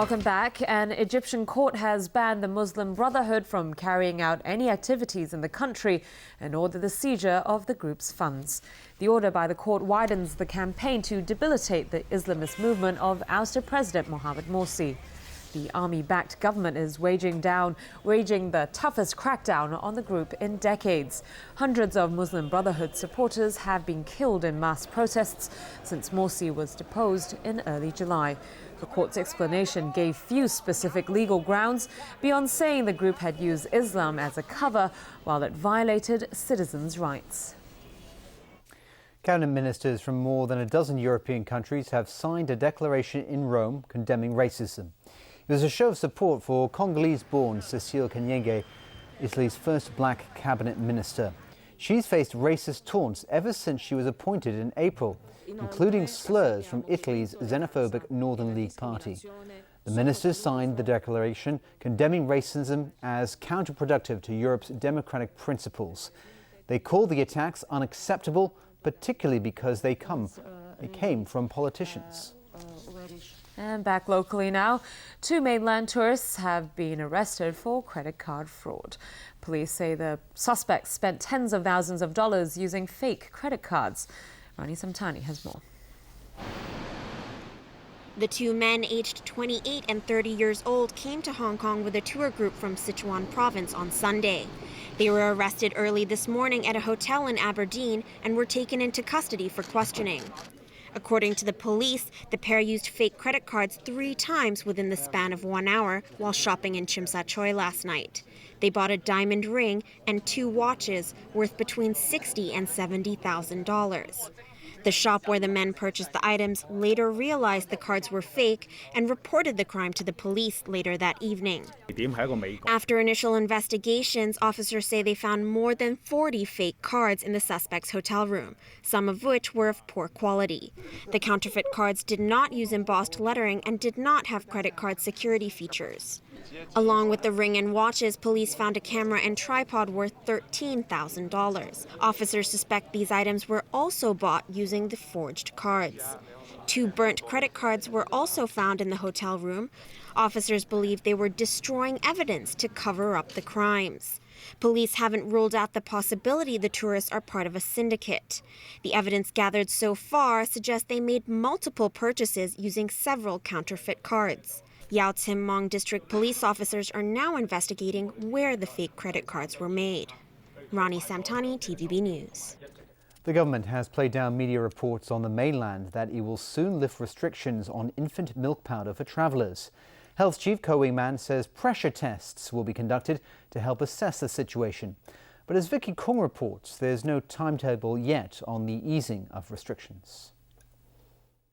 Welcome back. An Egyptian court has banned the Muslim Brotherhood from carrying out any activities in the country and ordered the seizure of the group's funds. The order by the court widens the campaign to debilitate the Islamist movement of ousted President Mohamed Morsi. The army-backed government is waging the toughest crackdown on the group in decades. Hundreds of Muslim Brotherhood supporters have been killed in mass protests since Morsi was deposed in early July. The court's explanation gave few specific legal grounds beyond saying the group had used Islam as a cover while it violated citizens' rights. Cabinet ministers from more than a dozen European countries have signed a declaration in Rome condemning racism. It was a show of support for Congolese-born Cécile Kyenge, Italy's first black cabinet minister. She's faced racist taunts ever since she was appointed in April, including slurs from Italy's xenophobic Northern League party. The ministers signed the declaration condemning racism as counterproductive to Europe's democratic principles. They called the attacks unacceptable, particularly because they came from politicians. And back locally now, 2 mainland tourists have been arrested for credit card fraud. Police say the suspects spent tens of thousands of dollars using fake credit cards. Rani Samtani has more. The 2 men, aged 28 and 30 years old, came to Hong Kong with a tour group from Sichuan province on Sunday. They were arrested early this morning at a hotel in Aberdeen and were taken into custody for questioning. According to the police, the pair used fake credit cards 3 times within the span of 1 hour while shopping in Chim Sa Choi last night. They bought a diamond ring and 2 watches worth between $60,000 and $70,000. The shop where the men purchased the items later realized the cards were fake and reported the crime to the police later that evening. After initial investigations, officers say they found more than 40 fake cards in the suspect's hotel room, some of which were of poor quality. The counterfeit cards did not use embossed lettering and did not have credit card security features. Along with the ring and watches, police found a camera and tripod worth $13,000. Officers suspect these items were also bought using the forged cards. 2 burnt credit cards were also found in the hotel room. Officers believe they were destroying evidence to cover up the crimes. Police haven't ruled out the possibility the tourists are part of a syndicate. The evidence gathered so far suggests they made multiple purchases using several counterfeit cards. Yau Tsim Mong district police officers are now investigating where the fake credit cards were made. Rani Samtani, TVB News. The government has played down media reports on the mainland that it will soon lift restrictions on infant milk powder for travellers. Health Chief Ko Wing-man says pressure tests will be conducted to help assess the situation. But as Vicky Kong reports, there's no timetable yet on the easing of restrictions.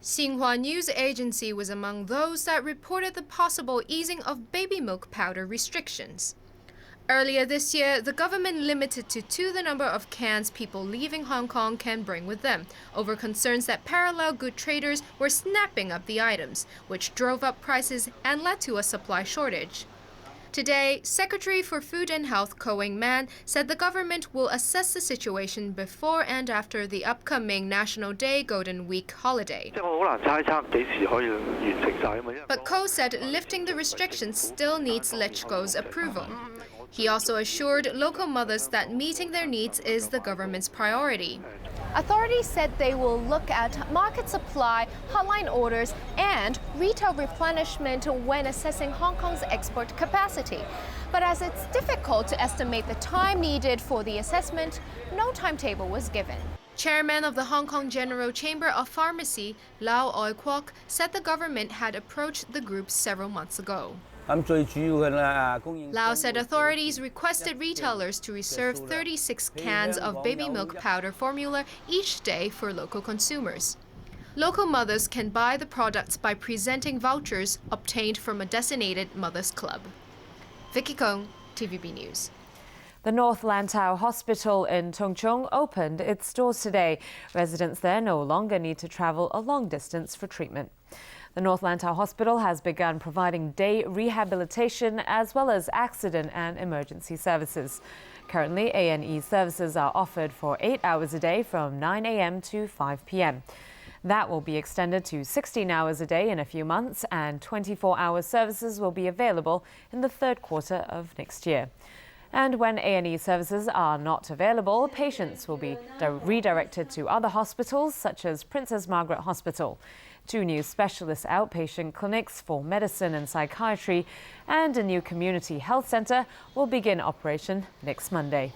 Xinhua News Agency was among those that reported the possible easing of baby milk powder restrictions. Earlier this year, the government limited to 2 the number of cans people leaving Hong Kong can bring with them, over concerns that parallel good traders were snapping up the items, which drove up prices and led to a supply shortage. Today, Secretary for Food and Health Ko Wing-man said the government will assess the situation before and after the upcoming National Day Golden Week holiday. But Ko said lifting the restrictions still needs LegCo's approval. He also assured local mothers that meeting their needs is the government's priority. Authorities said they will look at market supply, hotline orders, and retail replenishment when assessing Hong Kong's export capacity. But as it's difficult to estimate the time needed for the assessment, no timetable was given. Chairman of the Hong Kong General Chamber of Pharmacy, Lau Oi Kwok, said the government had approached the group several months ago. Lau said authorities requested retailers to reserve 36 cans of baby milk powder formula each day for local consumers. Local mothers can buy the products by presenting vouchers obtained from a designated mothers club. Vicky Kong, TVB News. The Northland Hospital in Tung Chung opened its doors today. Residents there no longer need to travel a long distance for treatment. The Northland Hospital has begun providing day rehabilitation as well as accident and emergency services. Currently, A&E services are offered for 8 hours a day from 9 a.m. to 5 p.m. That will be extended to 16 hours a day in a few months, and 24-hour services will be available in the third quarter of next year. And when A&E services are not available, patients will be redirected to other hospitals, such as Princess Margaret Hospital. 2 new specialist outpatient clinics for medicine and psychiatry and a new community health centre will begin operation next Monday.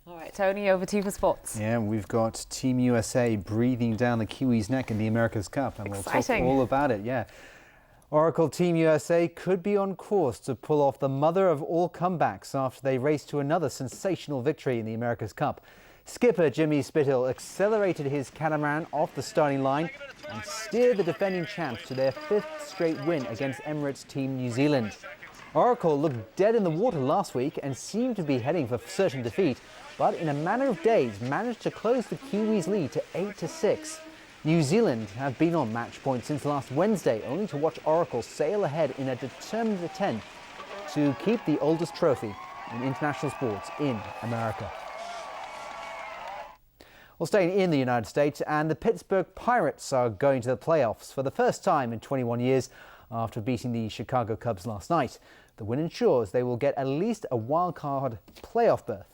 All right, Tony, over to you for sports. Yeah, we've got Team USA breathing down the Kiwis' neck in the America's Cup, and we'll talk all about it. Yeah. Oracle Team USA could be on course to pull off the mother of all comebacks after they raced to another sensational victory in the America's Cup. Skipper Jimmy Spithill accelerated his catamaran off the starting line and steered the defending champs to their 5th straight win against Emirates Team New Zealand. Oracle looked dead in the water last week and seemed to be heading for certain defeat, but in a matter of days managed to close the Kiwis' lead to 8-6. New Zealand have been on match point since last Wednesday, only to watch Oracle sail ahead in a determined attempt to keep the oldest trophy in international sports in America. Well, staying in the United States, and the Pittsburgh Pirates are going to the playoffs for the first time in 21 years after beating the Chicago Cubs last night. The win ensures they will get at least a wild-card playoff berth.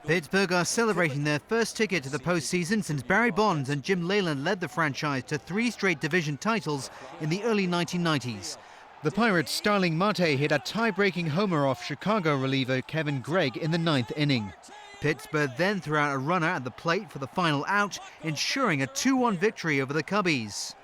Pittsburgh are celebrating their first ticket to the postseason since Barry Bonds and Jim Leyland led the franchise to 3 straight division titles in the early 1990s. The Pirates' Starling Marte hit a tie-breaking homer off Chicago reliever Kevin Gregg in the 9th inning. Pittsburgh then threw out a runner at the plate for the final out, ensuring a 2-1 victory over the Cubbies.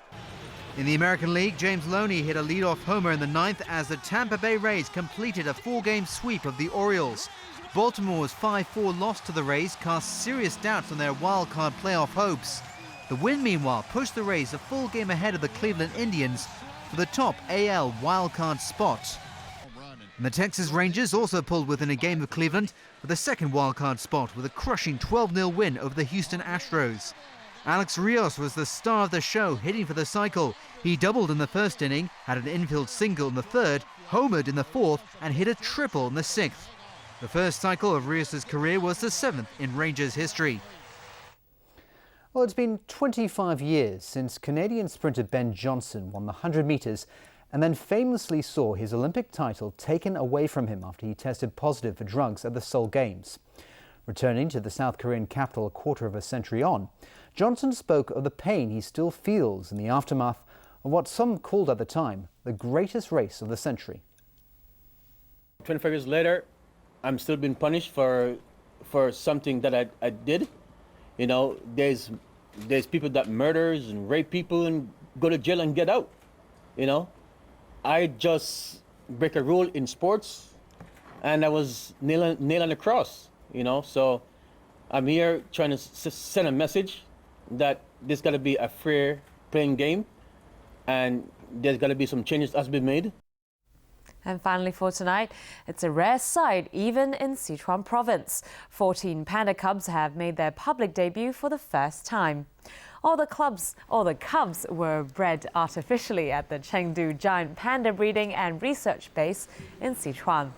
In the American League, James Loney hit a leadoff homer in the 9th as the Tampa Bay Rays completed a 4-game sweep of the Orioles. Baltimore's 5-4 loss to the Rays cast serious doubts on their wild-card playoff hopes. The win, meanwhile, pushed the Rays a full game ahead of the Cleveland Indians for the top AL wildcard spot. And the Texas Rangers also pulled within a game of Cleveland for the second wildcard spot with a crushing 12-0 win over the Houston Astros. Alex Rios was the star of the show, hitting for the cycle. He doubled in the first inning, had an infield single in the 3rd, homered in the 4th, and hit a triple in the 6th. The first cycle of Rios' career was the 7th in Rangers history. Well, it's been 25 years since Canadian sprinter Ben Johnson won the 100 metres and then famously saw his Olympic title taken away from him after he tested positive for drugs at the Seoul Games. Returning to the South Korean capital a quarter of a century on, Johnson spoke of the pain he still feels in the aftermath of what some called at the time the greatest race of the century. 25 years later, I'm still being punished for something that I did. You know, there's people that murders and rape people and go to jail and get out. You know, I just break a rule in sports, and I was nailed on the cross. You know, so I'm here trying to send a message that there's got to be a fair playing game, and there's got to be some changes that's been made. And finally for tonight, it's a rare sight even in Sichuan province. 14 panda cubs have made their public debut for the first time. All the cubs were bred artificially at the Chengdu Giant Panda Breeding and Research Base in Sichuan.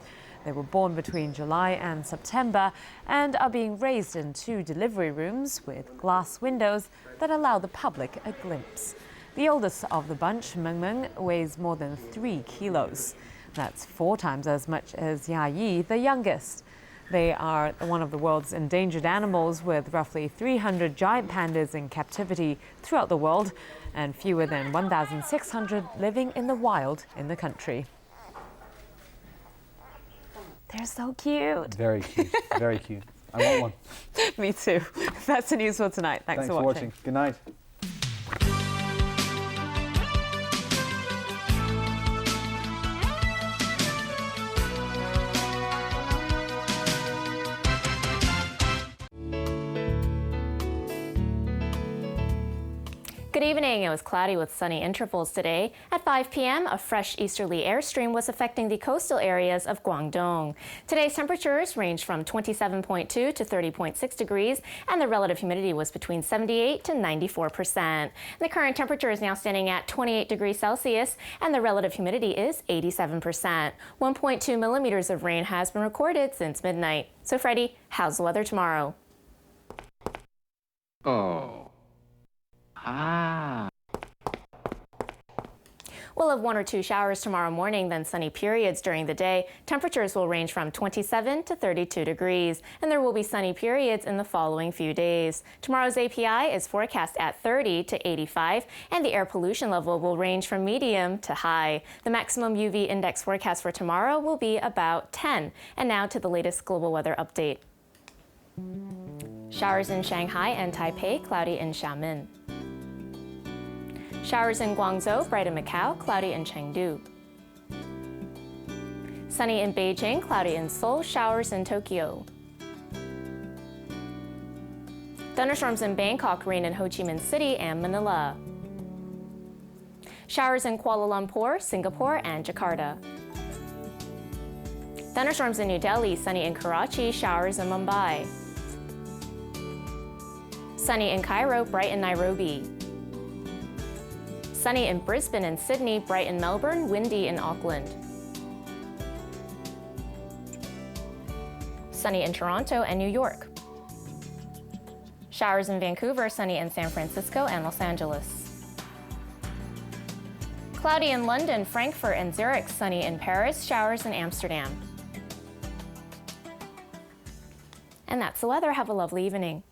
They were born between July and September and are being raised in 2 delivery rooms with glass windows that allow the public a glimpse. The oldest of the bunch, Meng Meng, weighs more than 3 kilos. That's 4 times as much as Ya Yi, the youngest. They are one of the world's endangered animals, with roughly 300 giant pandas in captivity throughout the world and fewer than 1,600 living in the wild in the country. They're so cute. Very cute, very cute. I want one. Me too. That's the news for tonight. Thanks for watching. Good night. Good evening. It was cloudy with sunny intervals today. At 5 p.m., a fresh easterly airstream was affecting the coastal areas of Guangdong. Today's temperatures ranged from 27.2 to 30.6 degrees, and the relative humidity was between 78 to 94%. The current temperature is now standing at 28 degrees Celsius, and the relative humidity is 87%. 1.2 millimeters of rain has been recorded since midnight. So, Freddie, how's the weather tomorrow? Oh. Ah. We'll have 1 or 2 showers tomorrow morning, then sunny periods during the day. Temperatures will range from 27 to 32 degrees, and there will be sunny periods in the following few days. Tomorrow's API is forecast at 30 to 85, and the air pollution level will range from medium to high. The maximum UV index forecast for tomorrow will be about 10. And now to the latest global weather update. Showers in Shanghai and Taipei, cloudy in Xiamen. Showers in Guangzhou, bright in Macau, cloudy in Chengdu. Sunny in Beijing, cloudy in Seoul, showers in Tokyo. Thunderstorms in Bangkok, rain in Ho Chi Minh City and Manila. Showers in Kuala Lumpur, Singapore, and Jakarta. Thunderstorms in New Delhi, sunny in Karachi, showers in Mumbai. Sunny in Cairo, bright in Nairobi. Sunny in Brisbane and Sydney, bright in Melbourne, windy in Auckland. Sunny in Toronto and New York. Showers in Vancouver, sunny in San Francisco and Los Angeles. Cloudy in London, Frankfurt, and Zurich, sunny in Paris, showers in Amsterdam. And that's the weather. Have a lovely evening.